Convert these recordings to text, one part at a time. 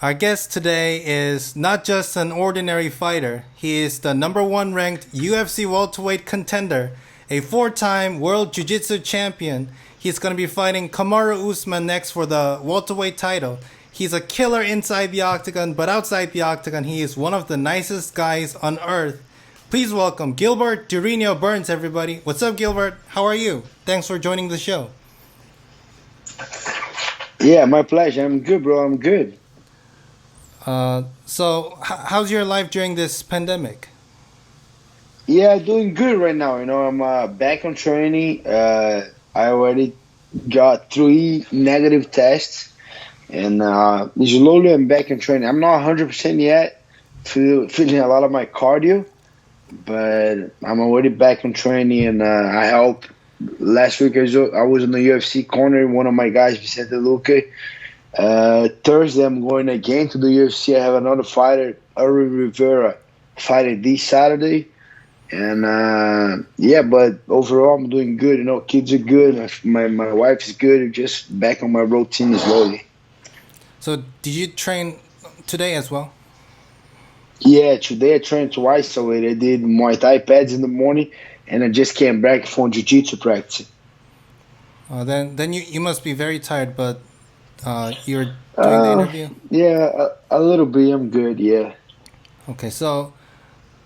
Our guest today is not just an ordinary fighter. He is the number one ranked UFC welterweight contender, a four-time world jiu-jitsu champion. He's going to be fighting Kamaru Usman next for the welterweight title. He's a killer inside the octagon, but outside the octagon, he is one of the nicest guys on earth. Please welcome Gilbert Durinho Burns, everybody. What's up, Gilbert? How are you? Thanks for joining the show. Yeah, my pleasure. I'm good, bro. I'm good. So how's your life during this pandemic? Yeah, doing good right now. I'm back on training. I already got 3 negative tests, and slowly I'm back in training. I'm not 100% yet, feeling a lot of my cardio, but I'm already back on training, and I helped. Last week I was in the UFC corner, one of my guys, Vicente Luque. Thursday I'm going again to the UFC. I have another fighter, Uri Rivera, fighting this Saturday. And but overall I'm doing good. Kids are good. My wife is good. Just back on my routine slowly. So did you train today as well? Yeah, today I trained twice already. I did Muay Thai pads in the morning, and I just came back from jiu-jitsu practice. Then you must be very tired, but you're doing the interview? Yeah, a little bit. I'm good, yeah. Okay, so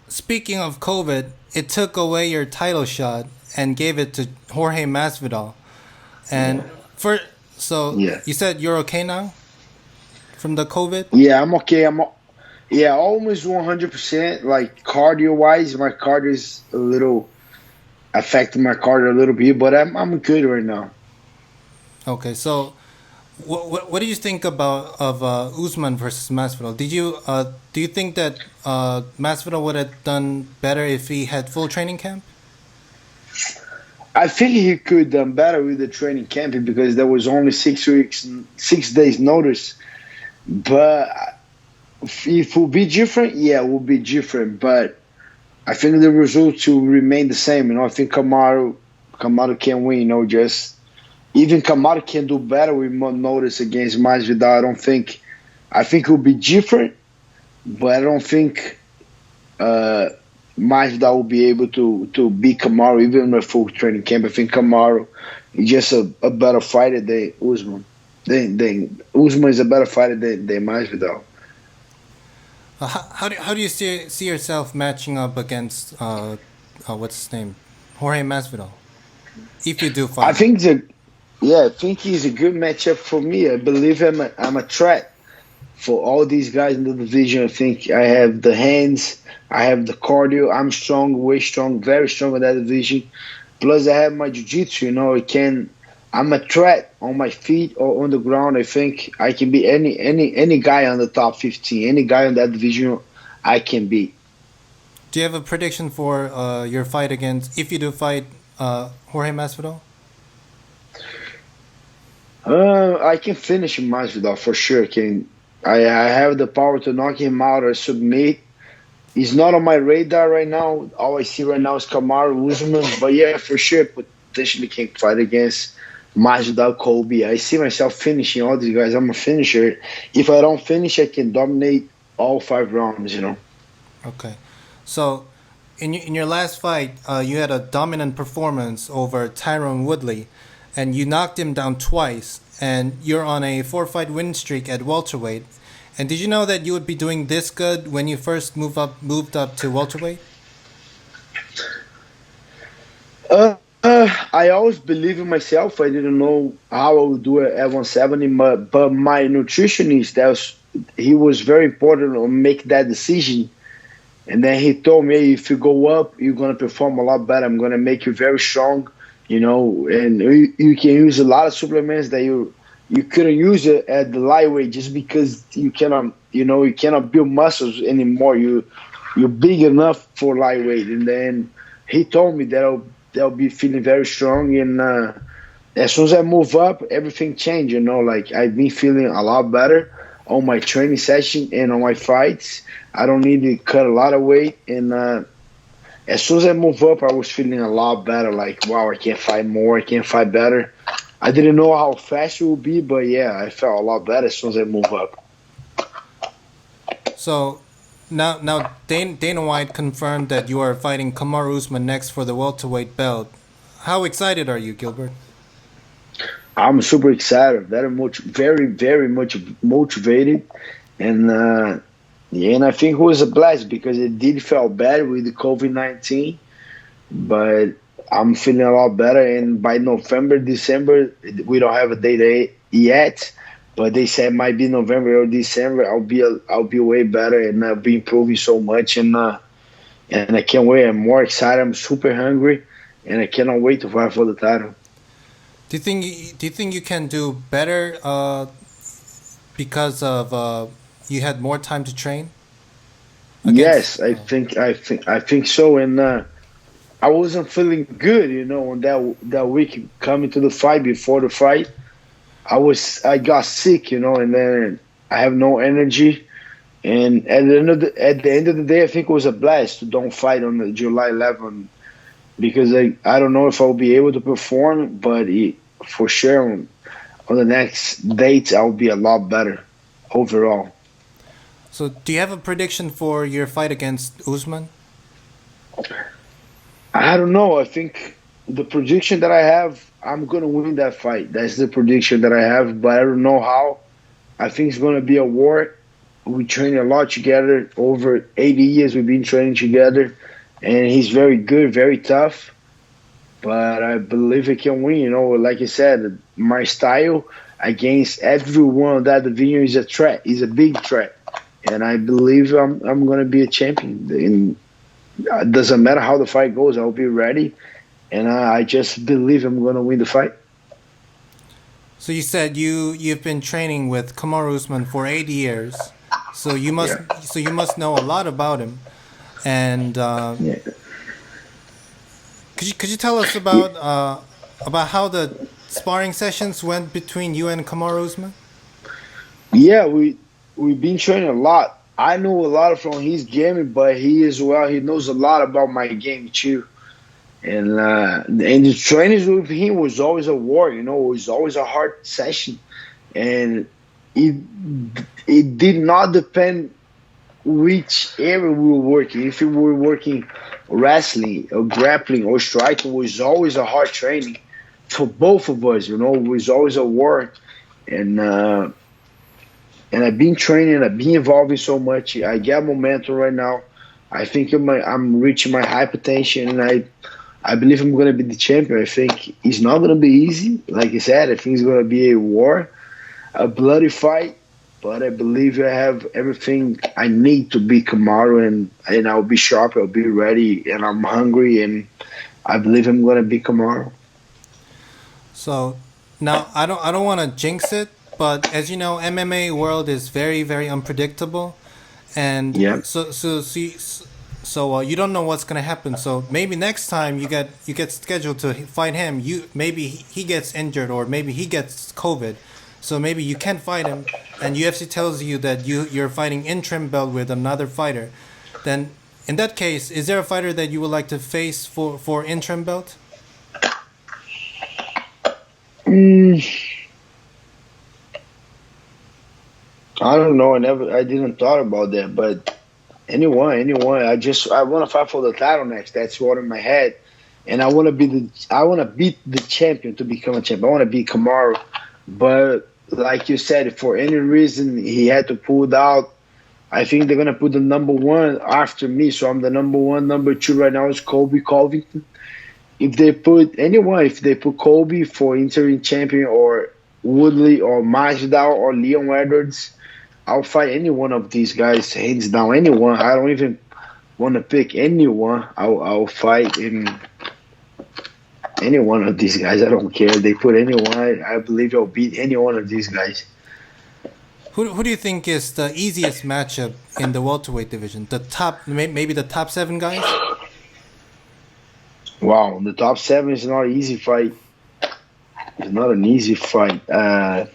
speaking of COVID, it took away your title shot and gave it to Jorge Masvidal. And you said you're okay now from the COVID? Yeah, I'm okay. Almost 100%. Like cardio-wise, my cardio is a little affecting my cardio a little bit, but I'm good right now. Okay, so what do you think of Usman versus Masvidal? Do you think that Masvidal would have done better if he had full training camp? I think he could done better with the training camp because there was only 6 days notice. But if it will be different, yeah, it will be different. But I think the results will remain the same. I think Kamaru can win. Even Kamaru can do better with more notice against Masvidal. I think it will be different, but I don't think Masvidal will be able to beat Kamaru even with full training camp. I think Kamaru is just a better fighter than Usman. Usman is a better fighter than Masvidal. How do you see yourself matching up against what's his name, Jorge Masvidal, if you do fight? I think he's a good matchup for me. I believe I'm a threat for all these guys in the division. I think I have the hands, I have the cardio. I'm strong, way strong, very strong in that division. Plus, I have my jiu-jitsu. I'm a threat on my feet or on the ground. I think I can beat any guy on the top 15. Any guy in that division, I can beat. Do you have a prediction for your fight if you do fight Jorge Masvidal? I can finish Masvidal for sure. I have the power to knock him out or submit. He's not on my radar right now. All I see right now is Kamaru Usman. But yeah, for sure, potentially can fight against Masvidal, Colby. I see myself finishing all these guys. I'm a finisher. If I don't finish, I can dominate all 5 rounds. Okay, so in your last fight, you had a dominant performance over Tyron Woodley, and you knocked him down twice, and you're on a 4-fight win streak at welterweight. And did you know that you would be doing this good when you first moved up to welterweight? I always believe in myself. I didn't know how I would do it at 170, but my nutritionist, he was very important to make that decision. And then he told me, if you go up, you're going to perform a lot better. I'm going to make you very strong, and you can use a lot of supplements that you couldn't use it at the lightweight just because you cannot build muscles anymore. You're big enough for lightweight. And then he told me that I'll be feeling very strong, and as soon as I move up, everything changed. I've been feeling a lot better on my training session and on my fights. I don't need to cut a lot of weight, and as soon as I move up, I was feeling a lot better. Wow, I can fight more, I can fight better. I didn't know how fast it would be, but yeah, I felt a lot better as soon as I move up. So now Dana White confirmed that you are fighting Kamaru Usman next for the welterweight belt. How excited are you, Gilbert? I'm super excited, very much motivated, and yeah, and I think it was a blast because it did feel bad with the COVID-19, but I'm feeling a lot better. And by November, December, we don't have a date yet, but they said it might be November or December. I'll be way better, and I'll be improving so much, and I can't wait. I'm more excited. I'm super hungry, and I cannot wait to fight for the title. Do you think you can do better because of you had more time to train against? Yes, I think so. And I wasn't feeling good, on that week coming to the fight. Before the fight, I got sick, and then I have no energy. And at the end of the day, I think it was a blast to don't fight on the July 11th because I don't know if I'll be able to perform, but for sure on the next dates I'll be a lot better overall. So, do you have a prediction for your fight against Usman? I don't know. I think the prediction that I have, I'm gonna win that fight. That's the prediction that I have, but I don't know how. I think it's gonna be a war. We train a lot together. Over 80 years we've been training together, and he's very good, very tough. But I believe he can win. Like I said, my style against everyone of that division is a threat. Is a big threat, and I believe I'm gonna be a champion. And it doesn't matter how the fight goes. I'll be ready, and I just believe I'm gonna win the fight. So you said you've been training with Kamaru Usman for 80 years. So you must Yeah. so you must know a lot about him. And Yeah. could you tell us about how the sparring sessions went between you and Kamaru Usman? Yeah, we've been training a lot. I know a lot from his game, but he knows a lot about my game too. And the trainings with him was always a war. It was always a hard session, and it it did not depend which area we were working. If we were working wrestling or grappling or striking, was always a hard training for both of us. It was always a war, and and I've been training. I've been evolving so much. I get momentum right now. I think I'm reaching my high potential, and I believe I'm going to be the champion. I think it's not going to be easy. Like I said, I think it's going to be a war, a bloody fight. But I believe I have everything I need to beat Kamaru, and I'll be sharp. I'll be ready, and I'm hungry, and I believe I'm going to beat Kamaru. So now I don't want to jinx it, but as you know, MMA world is very very unpredictable, and Yeah. so you don't know what's gonna happen. So maybe next time you get scheduled to fight him, maybe he gets injured or maybe he gets COVID. So maybe you can't fight him, and UFC tells you that you're fighting interim belt with another fighter. Then in that case, is there a fighter that you would like to face for interim belt? Mm, I don't know. I didn't thought about that, but anyone. I want to fight for the title next. That's what in my head, and I want to beat the champion to become a champion. I want to beat Kamaru, but like you said, for any reason he had to pull out. I think they're gonna put the number one after me, so I'm the number one. Number two right now is Colby Covington. If they put Colby for interim champion or Woodley or Masvidal or Leon Edwards, I'll fight any one of these guys hands down. Anyone. I don't even want to pick anyone. I'll fight in any one of these guys. I don't care. They put anyone. I believe I'll beat any one of these guys. Who do you think is the easiest matchup in the welterweight division? Maybe the top 7 guys. Wow, the top 7 is not an easy fight. It's not an easy fight. I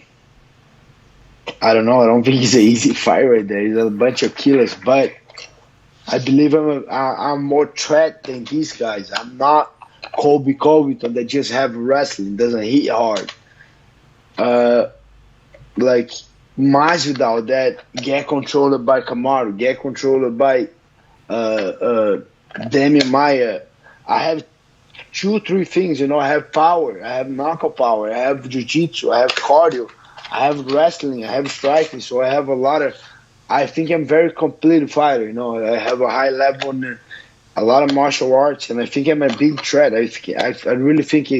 don't know. I don't think it's an easy fight right there. It's a bunch of killers, but I believe I'm more threat than these guys. I'm not Colby Covington that just have wrestling, doesn't hit hard. Like Masvidal that get controlled by Kamaru, get controlled by Damian Maia. I have two, three things. I have power, I have knockout power, I have jiu-jitsu, I have cardio, I have wrestling, I have striking. So I have a lot of. I think I'm very complete fighter. I have a high level in a lot of martial arts, and I think I'm a big threat. I really think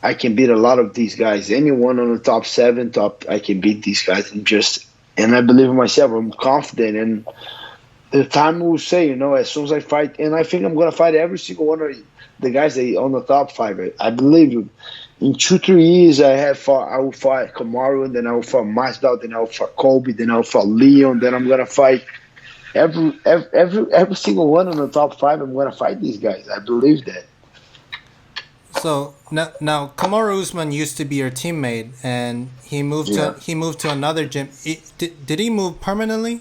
I can beat a lot of these guys. Anyone on the top 7, I can beat these guys. And I believe in myself. I'm confident, and the time will say. As soon as I fight, and I think I'm gonna fight every single one of the guys that on the top 5. I believe in 2-3 years I will fight Kamaru, and then I will fight Masvidal, then I will fight Colby, then I will fight Leon, then I'm gonna fight every single one on the top 5. I'm gonna fight these guys. I believe that. So now Kamaru Usman used to be your teammate, and he moved to another gym. Did he move permanently?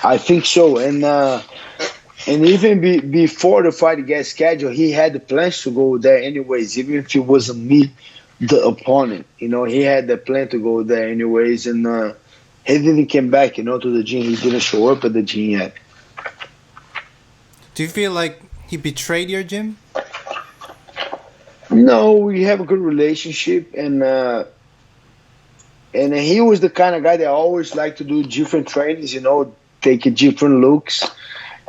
I think so, and even before the fight gets scheduled, he had the plans to go there anyways, even if it wasn't me, the opponent. He had the plan to go there anyways, and he didn't come back, to the gym. He didn't show up at the gym yet. Do you feel like he betrayed your gym? No, we have a good relationship, and he was the kind of guy that always liked to do different trainings, take different looks.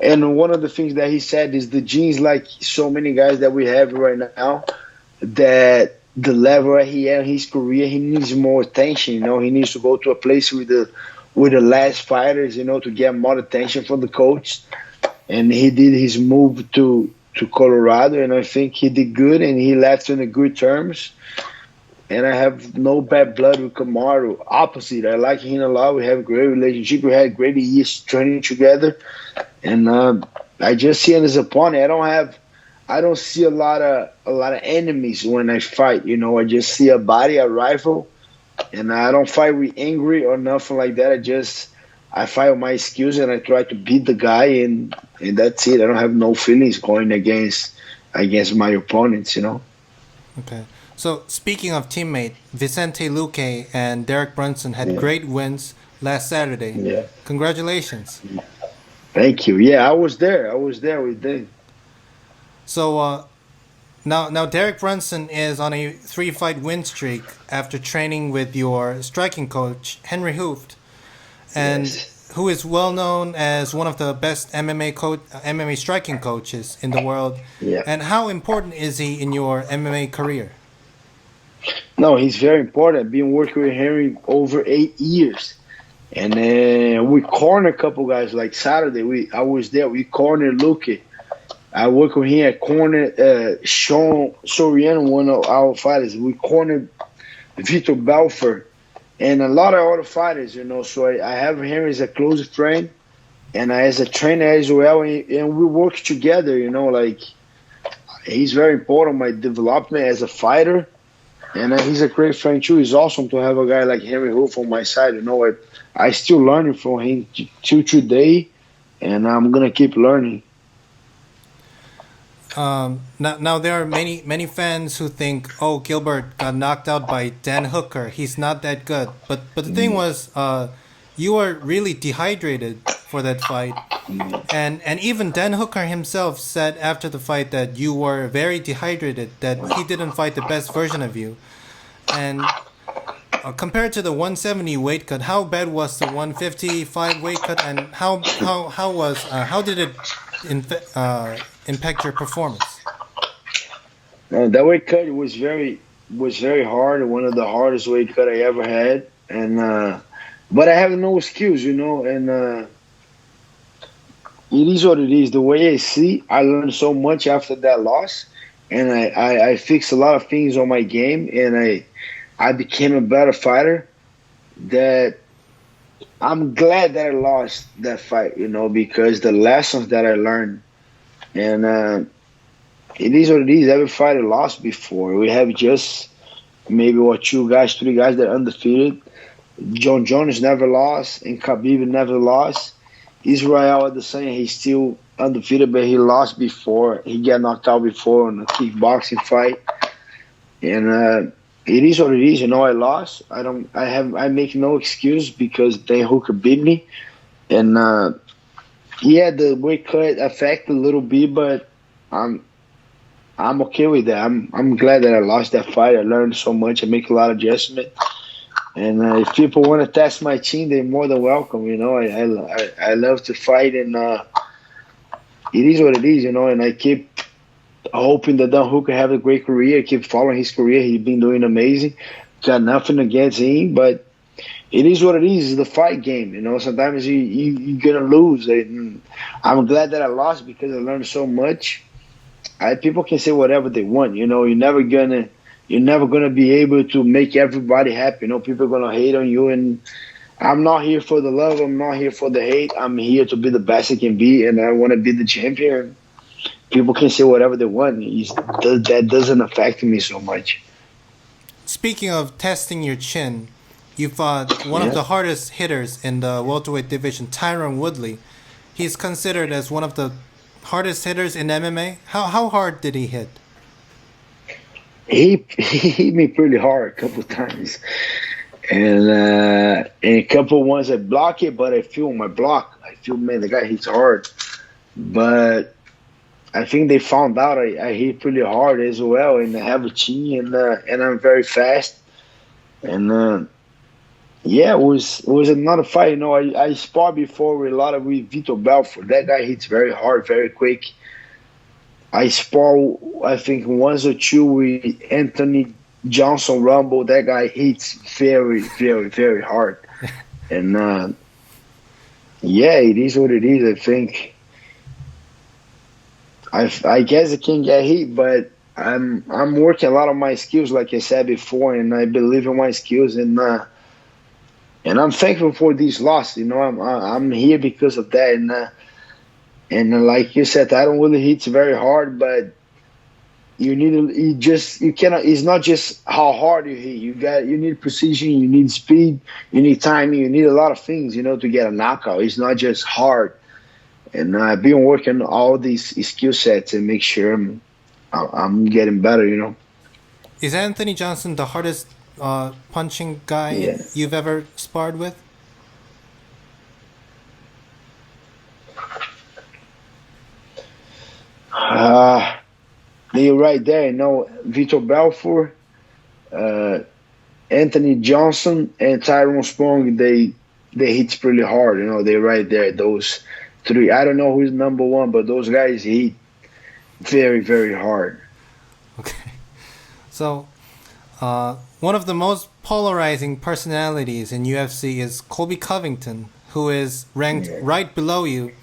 And one of the things that he said is the genes, like so many guys that we have right now, that the level he is in his career, he needs more attention. He needs to go to a place with the less fighters, to get more attention from the coach. And he did his move to Colorado, and I think he did good, and he left on the good terms. And I have no bad blood with Kamaru. Opposite, I like him a lot. We have a great relationship. We had great years training together, and I just see him as a opponent. I don't see a lot of enemies when I fight. I just see a body, a rival, and I don't fight with angry or nothing like that. I fight with my skills, and I try to beat the guy, and that's it. I don't have no feelings going against my opponents. Okay. So speaking of teammate, Vicente Luque and Derek Brunson had great wins last Saturday. Yeah. Congratulations. Thank you. Yeah, I was there with them. So now Derek Brunson is on a 3-fight win streak after training with your striking coach Henry Hooft, and who is well known as one of the best MMA striking coaches in the world. Yeah. And how important is he in your MMA career? No, he's very important. I've been working with Henry over 8 years. And we cornered a couple guys. Like Saturday, I was there. We cornered Luque. I worked with him. I cornered Sean Soriano, one of our fighters. We cornered Vitor Belfort and a lot of other fighters, So I have Henry as a close friend and as a trainer as well. And we work together, Like, he's very important in my development as a fighter. And he's a great friend too. It's awesome to have a guy like Henry Hooft on my side. I still learning from him till today, and I'm gonna keep learning. Now there are many fans who think, oh, Gilbert got knocked out by Dan Hooker. He's not that good. But the thing was, you were really dehydrated for that fight, and even Dan Hooker himself said after the fight that you were very dehydrated, that he didn't fight the best version of you. And compared to the 170 weight cut, how bad was the 155 weight cut, and how did it impact your performance? That weight cut was very hard. One of the hardest weight cut I ever had, and but I have no skills, and it is what it is. The way I see, I learned so much after that loss, and I fixed a lot of things on my game, and I became a better fighter. That I'm glad that I lost that fight, because the lessons that I learned, and it is what it is. Every fighter lost before. We have just maybe 3 guys that are undefeated. John Jones never lost, and Habib never lost. Israel at the same, he's still undefeated, but he lost before. He got knocked out before in a kickboxing fight. And it is what it is. You know, I lost. I make no excuse because Dan Hooker beat me, and yeah, the weight cut affected a little bit, but I'm I'm okay with that. I'm glad that I lost that fight. I learned so much. I make a lot of adjustment. And if people want to test my team, they're more than welcome. You know, I love to fight, and it is what it is. You know, and I keep hoping that Don Hooker have a great career. I keep following his career. He's been doing amazing. Got nothing against him, but it is what it is. It's the fight game. You know, sometimes you're gonna lose. And I'm glad that I lost because I learned so much. People can say whatever they want. You know, you're never gonna be able to make everybody happy. You know, people are gonna hate on you, and I'm not here for the love. I'm not here for the hate. I'm here to be the best I can be, and I want to be the champion. People can say whatever they want. That doesn't affect me so much. Speaking of testing your chin, you fought one of the hardest hitters in the welterweight division, Tyron Woodley. He's considered as one of the hardest hitters in MMA. How hard did he hit? He hit me pretty hard a couple of times, and a couple ones I block it, but I feel my block. I feel, man, the guy hits hard, but I think they found out I hit pretty hard as well, and I have a chin, and I'm very fast, and yeah, it was another fight. You know, I sparred before with Vitor Belfort. That guy hits very hard, very quick. I sparred, I think, once or two with Anthony Johnson Rumble. That guy hits very, very, very hard. And yeah, it is what it is. I think I guess I can get hit, but I'm working a lot of my skills, like I said before, and I believe in my skills, and I'm thankful for this loss. You know, I'm here because of that, and like you said, I don't really hit very hard, but you cannot. It's not just how hard you hit. You need precision, you need speed, you need timing, you need a lot of things, you know, to get a knockout. It's not just hard. And I've been working all these skill sets and make sure I'm getting better. You know. Is Anthony Johnson the hardest punching guy you've ever sparred with? They're right there. You know, Vitor Belfort, Anthony Johnson, and Tyrone Spong. They hit pretty hard. You know, they're right there. Those three. I don't know who's number one, but those guys hit very, very hard. Okay, so one of the most polarizing personalities in UFC is Colby Covington, who is ranked right below you.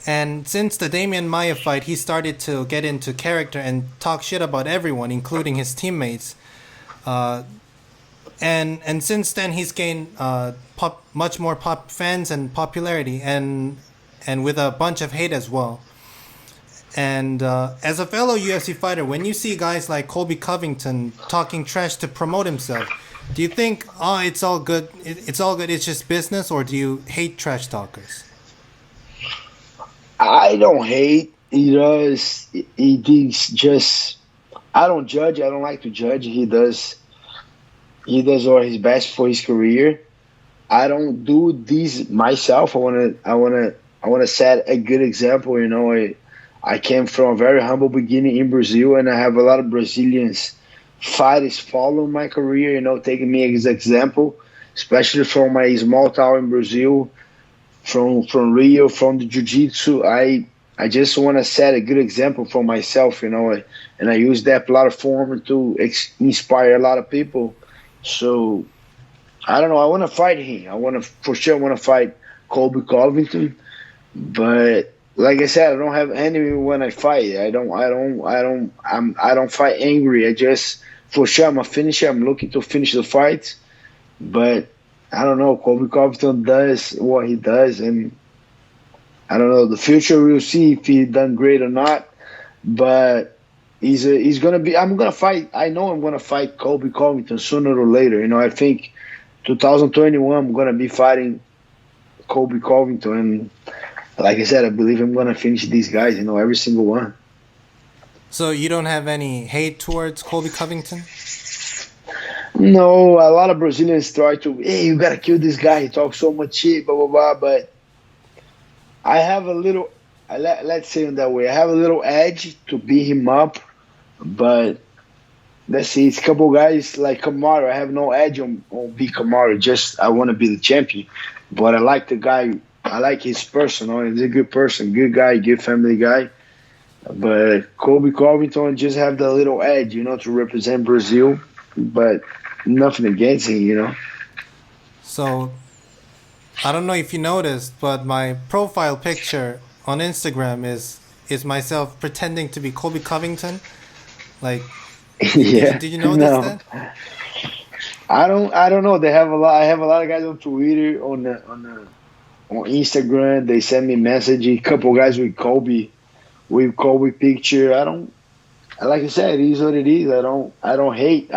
And since the Damian Maia fight, he started to get into character and talk shit about everyone, including his teammates. And since then, he's gained much more fans and popularity, and with a bunch of hate as well. And as a fellow UFC fighter, when you see guys like Colby Covington talking trash to promote himself, do you think, it's all good, it's just business, or do you hate trash talkers? I don't hate. He's just. I don't judge. I don't like to judge. He does all his best for his career. I don't do this myself. I wanna set a good example. You know, I came from a very humble beginning in Brazil, and I have a lot of Brazilians fighters following my career. You know, taking me as an example, especially from my small town in Brazil. From Rio, from the jiu-jitsu, I just want to set a good example for myself, you know, and I use that platform to inspire a lot of people. So, I don't know, I want to fight him. For sure, I want to fight Colby Covington, but like I said, I don't have enemy when I fight. I don't fight angry. For sure, I'm a finisher. I'm looking to finish the fight, but I don't know. Colby Covington does what he does, and I don't know. The future, we'll see if he done great or not. But he's gonna be. I'm gonna fight. I know I'm gonna fight Colby Covington sooner or later. You know, I think 2021 I'm gonna be fighting Colby Covington, and like I said, I believe I'm gonna finish these guys. You know, every single one. So you don't have any hate towards Colby Covington? No, a lot of Brazilians try to, hey, you gotta kill this guy. He talks so much shit, blah blah blah. But I have a little, let's say in that way, I have a little edge to beat him up. But let's see, it's a couple guys like Kamaru. I have no edge on beat Kamaru. Just I want to be the champion. But I like the guy. I like his person. He's a good person, good guy, good family guy. But Colby Covington just have the little edge, to represent Brazil. But nothing against him. So, I don't know if you noticed, but my profile picture on Instagram is myself pretending to be Colby Covington. Like, Yeah. did you notice that? I don't know. They have a lot. I have a lot of guys on Twitter, on Instagram. They send me messages. A couple guys with Colby picture. I don't. Like I said, it is what it is. I don't hate.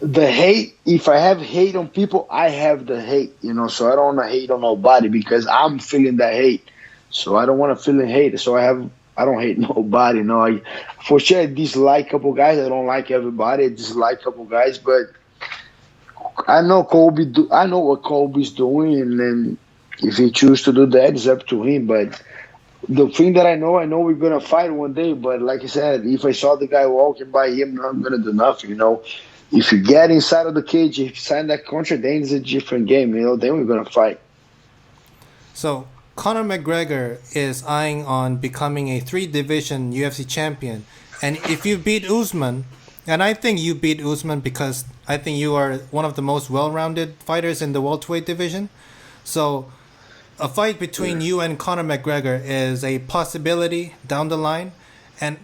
The hate. If I have hate on people, I have the hate. So I don't want to hate on nobody because I'm feeling that hate. So I don't want to feel the hate. So I don't hate nobody. No, for sure I dislike a couple guys. I don't like everybody. I dislike a couple guys, but I know Colby. I know what Colby's doing, and then if he chooses to do that, it's up to him. But the thing that I know we're gonna fight one day. But like I said, if I saw the guy walking by him, I'm gonna do nothing. If you get inside of the cage, if you sign that contract, then it's a different game. Then we're gonna fight. So Conor McGregor is eyeing on becoming a 3-division UFC champion, and if you beat Usman, and I think you beat Usman because I think you are one of the most well-rounded fighters in the welterweight division. So a fight between you and Conor McGregor is a possibility down the line. And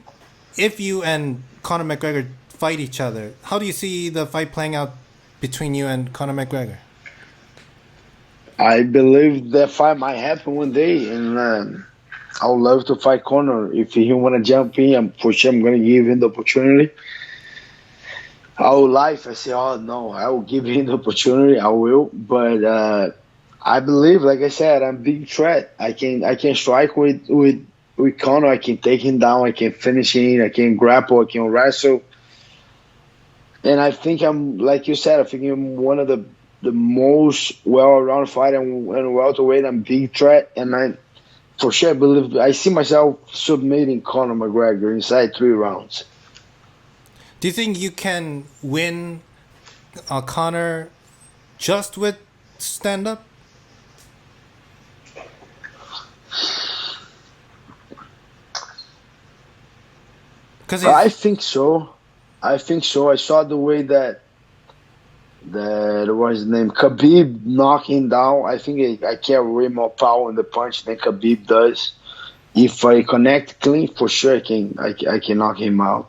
if you and Conor McGregor fight each other, how do you see the fight playing out between you and Conor McGregor? I believe that fight might happen one day, and I would love to fight Conor. If he want to jump in, for sure I'm going to give him the opportunity. I will life. I say, oh no, I will give him the opportunity. I will, but I believe, like I said, I'm a big threat. I can strike with Conor. I can take him down. I can finish him. I can grapple. I can wrestle. And I think I'm, like you said, I think I'm one of the most well-rounded fighter and welterweight. I'm a big threat, and I for sure believe I see myself submitting Conor McGregor inside 3 rounds. Do you think you can win Conor just with stand-up? I think so. I saw the way that what's his name, Habib knocking down. I think I carry way more power in the punch than Habib does. If I connect clean, for sure I can knock him out.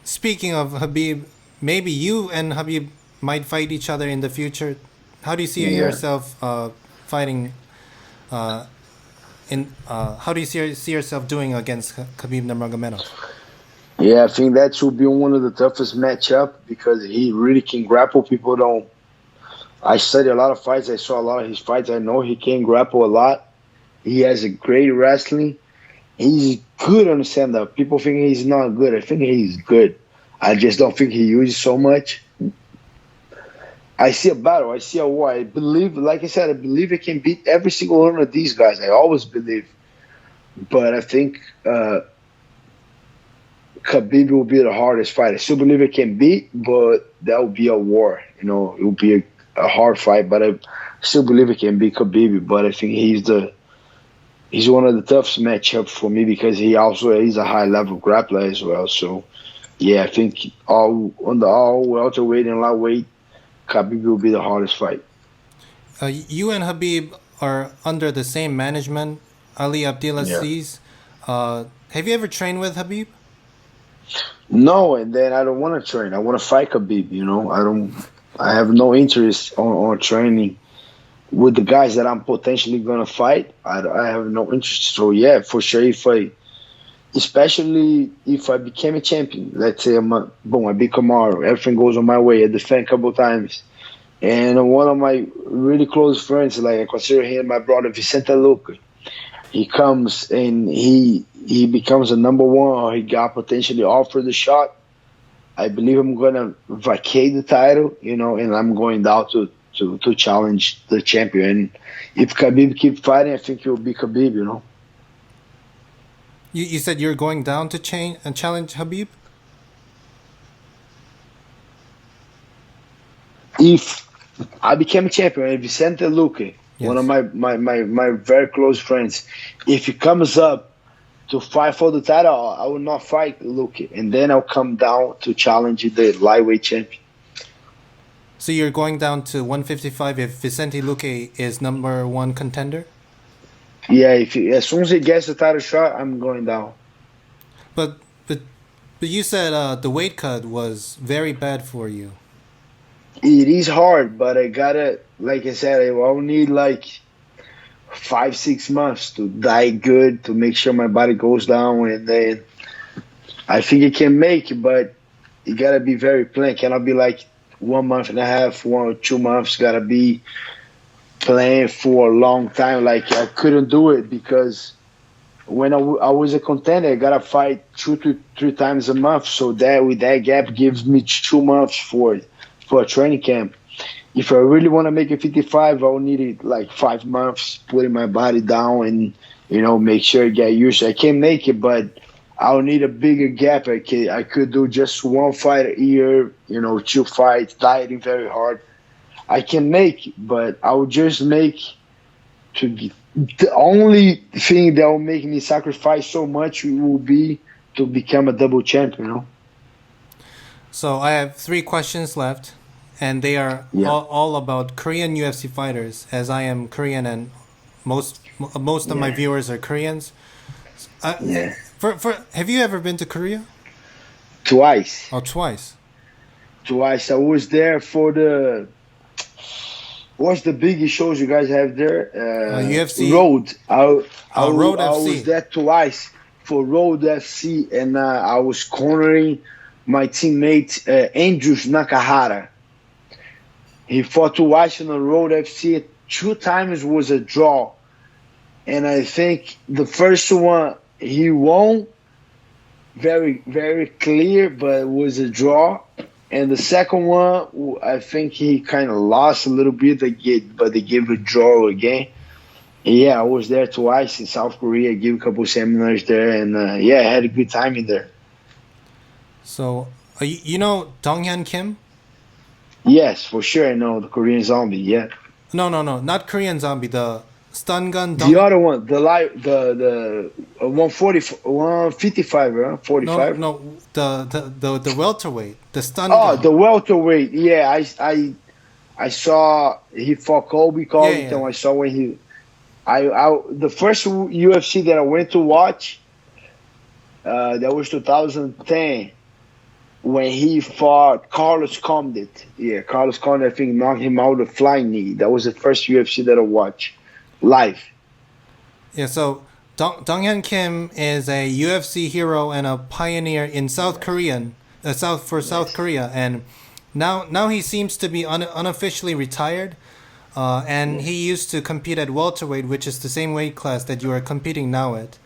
Speaking of Habib, maybe you and Habib might fight each other in the future. How do you see yourself fighting? How do you see yourself doing against Habib Nurmagomedov? Yeah, I think that should be one of the toughest matchup because he really can grapple. People don't. I study a lot of fights. I saw a lot of his fights. I know he can grapple a lot. He has a great wrestling. He's good on the stand-up. People think he's not good. I think he's good. I just don't think he uses so much. I see a battle. I see a war. I believe, like I said, I believe I can beat every single one of these guys. I always believe. But I think Habib will be the hardest fight. I still believe I can beat, but that will be a war. It will be a hard fight. But I still believe I can beat Habib. But I think he's one of the toughest matchups for me because he's a high-level grappler as well. So, yeah, I think all welterweight and lightweight, Habib will be the hardest fight. You and Habib are under the same management, Ali Abdelaziz. Yeah. Have you ever trained with Habib? No, and then I don't want to train. I want to fight Habib. I have no interest on training with the guys that I'm potentially gonna fight. I have no interest. So yeah, for sure, especially if I became a champion, let's say I beat Kamaru, everything goes on my way. I defend a couple times, and one of my really close friends, like I consider him my brother, Vicente Luca, he comes and he becomes a number one, or he got potentially offered the shot. I believe I'm gonna vacate the title, and I'm going down to challenge the champion. If Khabib keep fighting, I think it will be Khabib. You said you're going down to change and challenge Habib? If I became champion, if Vicente Luque, one of Yes. my very close friends, if he comes up to fight for the title, I will not fight Luque, and then I'll come down to challenge the lightweight champion. So you're going down to 155 if Vicente Luque is number one contender? Yeah, as soon as he gets the title shot, I'm going down. But but but you said the weight cut was very bad for you. It is hard, but I gotta, like I said, I'll need like 5 6 months to diet good to make sure my body goes down, and then I think it can make it, but you gotta be very plain. Cannot be like 1 month and a half, 1 or 2 months. Gotta be playing for a long time. Like I couldn't do it because when I was a contender, I gotta fight 2 to 3 times a month. So that with that gap gives me 2 months for a training camp. If I really want to make it 55, I'll need it like 5 months, putting my body down and make sure I get used to it. I can make it, but I'll need a bigger gap. I could do just one fight a year, 2 fights, dieting very hard. I can make it, but I will just make the only thing that will make me sacrifice so much will be to become a double champion. So I have 3 questions left, and they are Yeah. all about Korean UFC fighters, as I am Korean and most of my Yeah. viewers are Koreans. Yeah. For have you ever been to Korea? Twice. Oh, twice. Twice. I was there for what's the biggest shows you guys have there? UFC. Road. Road I FC. was there twice for Road FC, and I was cornering my teammate Andrews Nakahara. He fought twice in the Road FC. 2 times was a draw, and I think the first one he won very, very clear, but it was a draw. And the second one, I think he kind of lost a little bit, but they gave a draw again. And yeah, I was there twice in South Korea. I gave a couple seminars there, and I had a good time in there. So you know Donghyun Kim? Yes, for sure. I know the Korean Zombie. Yeah, No, not Korean Zombie. The stun gun. the other one, the 140, 155, right? 45. No, the welterweight, the stun Oh, gun. the welterweight. Yeah, I saw he fought Colby Covington. Yeah. I saw when the first UFC that I went to watch, that was 2010 when he fought Carlos Condit. Yeah, Carlos Condit, I think, knocked him out with a flying knee. That was the first UFC that I watched live. Yeah, so Donghyun Kim is a UFC hero and a pioneer in South South Korea, and now he seems to be unofficially retired. And he used to compete at welterweight, which is the same weight class that you are competing now at.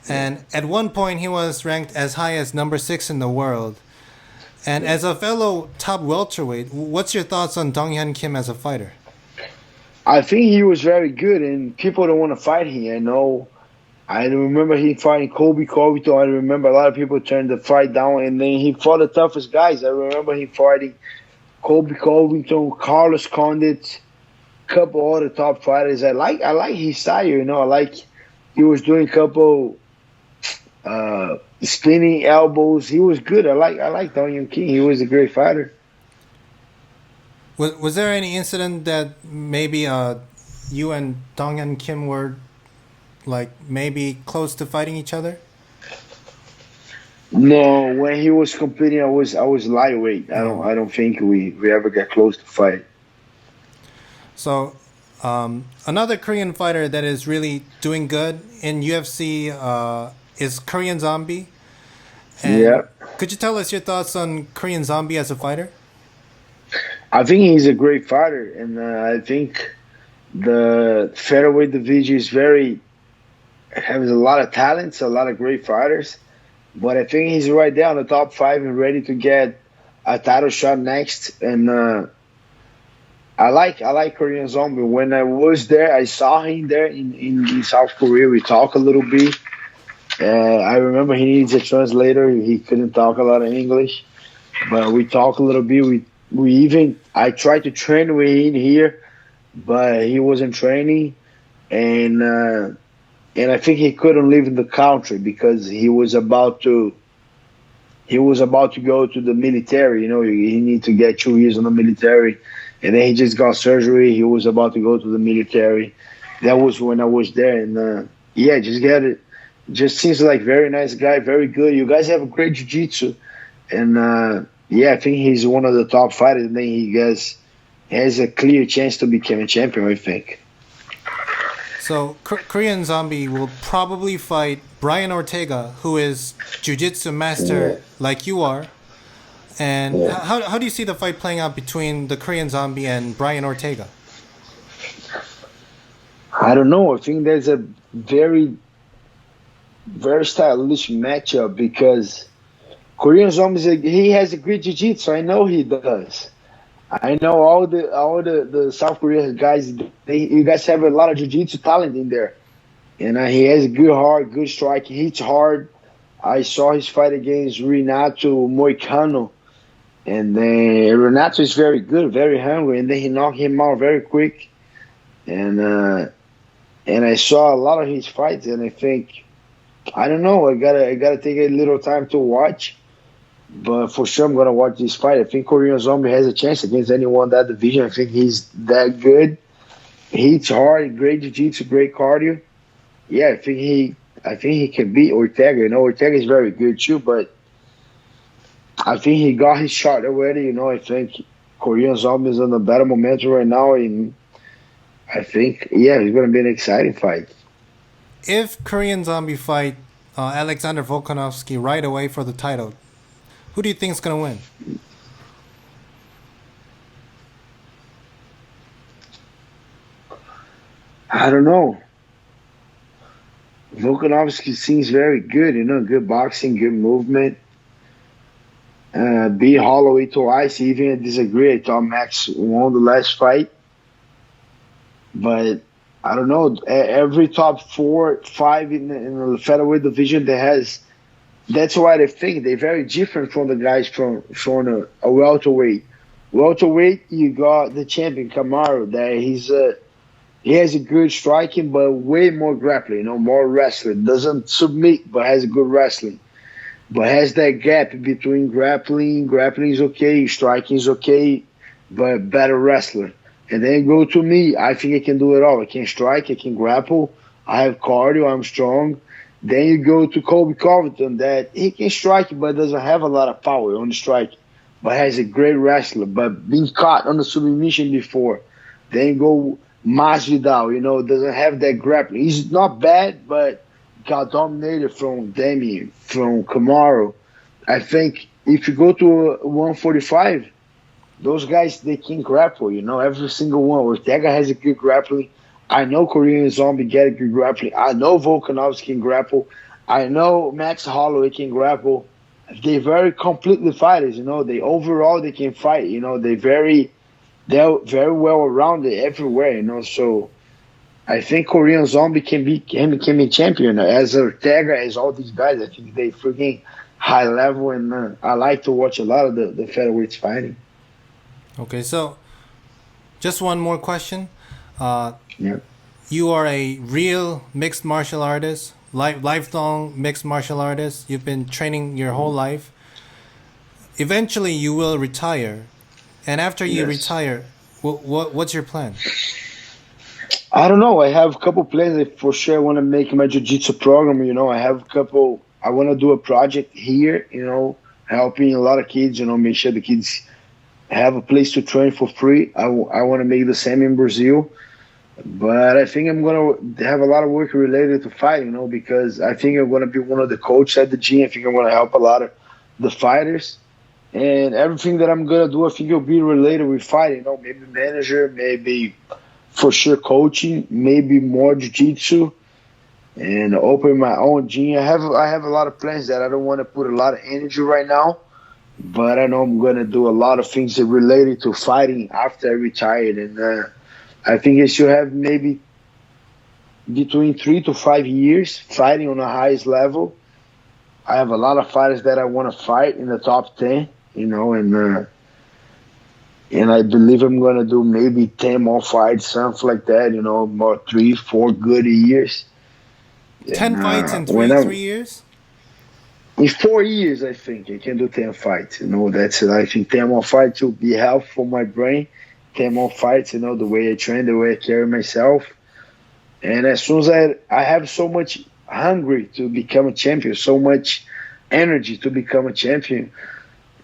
And at one point, he was ranked as high as number 6 in the world. And as a fellow top welterweight, what's your thoughts on Donghyun Kim as a fighter? I think he was very good, and people don't want to fight him. I remember him fighting Colby Covington. I remember a lot of people turned the fight down, and then he fought the toughest guys. I remember him fighting Colby Covington, Carlos Condit, couple other top fighters. I like his style. I like he was doing a couple spinning elbows. He was good. I like Donghyun Kim. He was a great fighter. Was there any incident that maybe you and Donghyun Kim were like maybe close to fighting each other? No, when he was competing, I was lightweight. I don't think we ever got close to fight. So another Korean fighter that is really doing good in UFC is Korean Zombie. And Yeah. Could you tell us your thoughts on Korean Zombie as a fighter? I think he's a great fighter, and I think the featherweight division has a lot of talents, a lot of great fighters. But I think he's right there on the top 5 and ready to get a title shot next, and I like Korean Zombie. When I was there, I saw him there in South Korea. We talked a little bit. I remember he needs a translator. He couldn't talk a lot of English, but we talked a little bit. I tried to train with him here, but he wasn't training, and I think he couldn't leave the country because he was about to go to the military. He need to get 2 years in the military, and then he just got surgery. He was about to go to the military. That was when I was there, and yeah, just get it. Just seems like very nice guy, very good. You guys have a great jiu-jitsu, and yeah, I think he's one of the top fighters. And then he has a clear chance to become a champion, I think. So Korean Zombie will probably fight Brian Ortega, who is jiu-jitsu master like you are. And how do you see the fight playing out between the Korean Zombie and Brian Ortega? I don't know. I think there's a very, very stylish matchup because Korean Zombie he has a great jiu-jitsu. I know he does. I know all the South Korean guys. You guys have a lot of jiu-jitsu talent in there, and he has a good heart, good strike. He hits hard. I saw his fight against Renato Moicano, and then Renato is very good, very hungry, and then he knocked him out very quick. And I saw a lot of his fights, and I think I don't know. I gotta take a little time to watch. But for sure, I'm going to watch this fight. I think Korean Zombie has a chance against anyone in that division. I think he's that good. He hits hard, great jiu-jitsu, great cardio. Yeah, I think he can beat Ortega. Ortega is very good too, but I think he got his shot already. I think Korean Zombie is on a better momentum right now, and I think, yeah, it's going to be an exciting fight. If Korean Zombie fight Alexander Volkanovski right away for the title, who do you think is going to win? I don't know. Volkanovski seems very good, good boxing, good movement. Beat Holloway twice, even I disagree. I thought Max won the last fight. But I don't know. Every top 4, 5 in the featherweight division that's why I think they're very different from the guys from a welterweight. Welterweight, you got the champion Kamaru. That he has a good striking, but way more grappling. More wrestling. Doesn't submit, but has a good wrestling. But has that gap between grappling. Grappling is okay, striking is okay, but better wrestler. And then go to me. I think I can do it all. I can strike. I can grapple. I have cardio. I'm strong. Then you go to Colby Covington, that he can strike, but doesn't have a lot of power on the strike, but has a great wrestler, but been caught on the submission before. Then you go Masvidal, doesn't have that grappling. He's not bad, but got dominated from Demi, from Kamaru. I think if you go to 145, those guys, they can grapple, every single one. Ortega has a good grappling. I know Korean Zombie get a good grappling. I know Volkanovski can grapple. I know Max Holloway can grapple. They're very completely fighters, They can fight, they're very well rounded everywhere, So I think Korean Zombie can be champion. As Ortega, as all these guys, I think they freaking high level, and I like to watch a lot of the featherweights fighting. Okay, so just one more question. Yeah. You are a real mixed martial artist, lifelong mixed martial artist. You've been training your whole life. Eventually, you will retire, and after you retire, what's your plan? I don't know. I have a couple plans. I for sure want to make my jiu-jitsu program. I have a couple. I want to do a project here. Helping a lot of kids. Make sure the kids have a place to train for free. I want to make the same in Brazil. But I think I'm going to have a lot of work related to fighting, because I think I'm going to be one of the coaches at the gym. I think I'm going to help a lot of the fighters. And everything that I'm going to do, I think it'll be related with fighting, maybe manager, maybe for sure coaching, maybe more jiu-jitsu, and open my own gym. I have a lot of plans that I don't want to put a lot of energy right now, but I know I'm gonna do a lot of things related to fighting after I retired, and I think I should have maybe between 3 to 5 years fighting on the highest level. I have a lot of fighters that I want to fight in the top 10, and I believe I'm gonna do maybe 10 more fights, something like that. About 3, 4 good years. And 10 fights in when three I years? in 4 years, I think I can do 10 fights. That's it. I think 10 more fights will be helpful for my brain. 10 more fights. The way I train, the way I carry myself. And as soon as I have so much hungry to become a champion, so much energy to become a champion.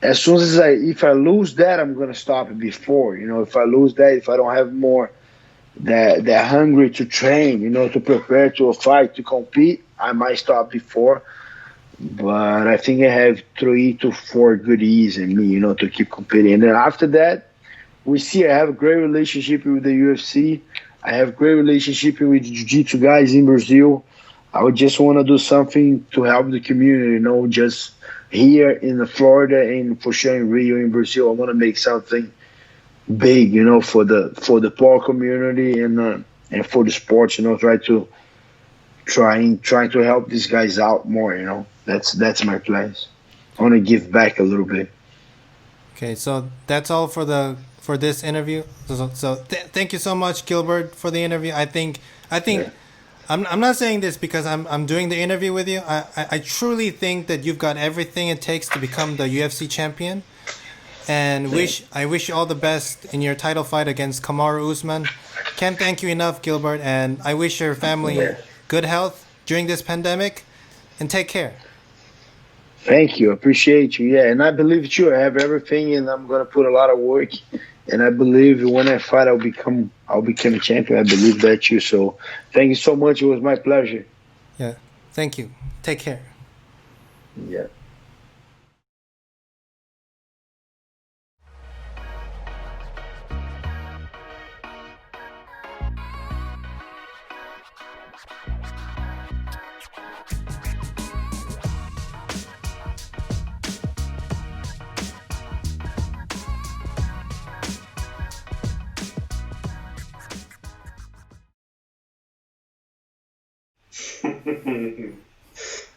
As soon as if I lose that, I'm gonna stop it before. If I lose that, if I don't have more that hungry to train, to prepare to a fight, to compete, I might stop before. But I think I have 3 to 4 good years in me, to keep competing. And then after that, we see I have a great relationship with the UFC. I have great relationship with jiu-jitsu guys in Brazil. I would just want to do something to help the community, just here in the Florida and for sure in Rio in Brazil. I want to make something big, for the poor community and for the sports, trying to help these guys out more, That's my plans. I want to give back a little bit. Okay, so that's all for this interview. Thank you so much, Gilbert, for the interview. I think Yeah. I'm not saying this because I'm doing the interview with you. I truly think that you've got everything it takes to become the UFC champion. And I wish you all the best in your title fight against Kamaru Usman. Can't thank you enough, Gilbert, and I wish your family Yeah. good health during this pandemic, and take care. Thank you. Appreciate you. Yeah, and I believe too. I have everything, and I'm gonna put a lot of work. And I believe when I fight, I'll become a champion. I believe that too. So, thank you so much. It was my pleasure. Yeah, thank you. Take care. Yeah.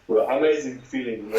Well, amazing feeling,